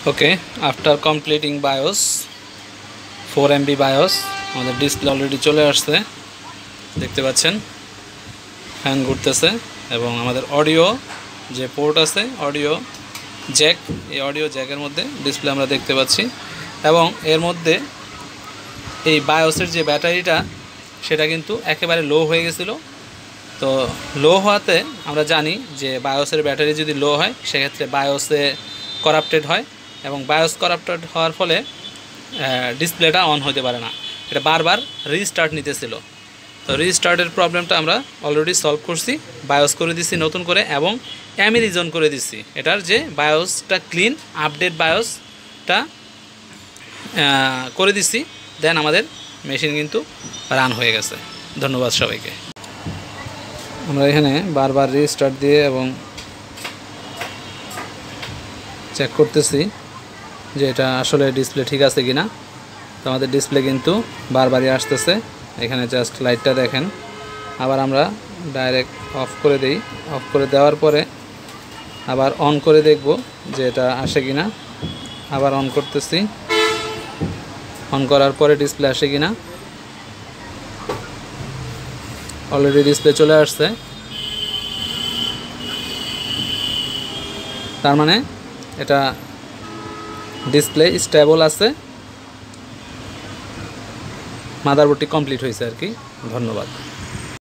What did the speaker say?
Okay, after completing BIOS 4 MB BIOS আমাদের display already চলে আসছে, দেখতে পাচ্ছেন ফ্যান ঘুরতেছে এবং আমাদের অডিও যে পোর্ট আছে অডিও জ্যাক, এই অডিও জ্যাকের মধ্যে ডিসপ্লে আমরা দেখতে পাচ্ছি এবং এর মধ্যে এই বায়োসের যে ব্যাটারিটা সেটা কিন্তু একেবারে লো হয়ে গেছিলো। তো লো হওয়াতে আমরা জানি যে বায়োসের ব্যাটারি যদি লো হয় সেক্ষেত্রে বায়োসে করাপ্টেড হয় এবং বায়োস করাপ্টেড হওয়ার ফলে ডিসপ্লেটা অন হতে পারে না, এটা বারবার রিস্টার্ট নিতেছিল। তো রিস্টার্টের প্রবলেমটা আমরা অলরেডি সলভ করছি, বায়োস করে দিছি নতুন করে এবং অ্যামিরিজন করে দিচ্ছি, এটার যে বায়োসটা ক্লিন আপডেট বায়োসটা করে দিচ্ছি, দেন আমাদের মেশিন কিন্তু রান হয়ে গেছে। ধন্যবাদ সবাইকে। আমরা এখানে বারবার রিস্টার্ট দিয়ে এবং চেক করতেছি যে এটা আসলে ডিসপ্লে ঠিক আছে কিনা। তো আমাদের ডিসপ্লে কিন্তু বারবারই আসতেছে, এখানে জাস্ট লাইটটা দেখেন। আবার আমরা ডাইরেক্ট অফ করে দিই, অফ করে দেওয়ার পরে আবার অন করে দেখব যে এটা আসে কিনা। আবার অন করতেছি, অন করার পরে ডিসপ্লে আসে কিনা। অলরেডি ডিসপ্লে চলে আসছে, তার মানে এটা ডিসপ্লে স্টেবল আছে, মাদারবোর্ডটি কমপ্লিট হয়েছে আর কি। ধন্যবাদ।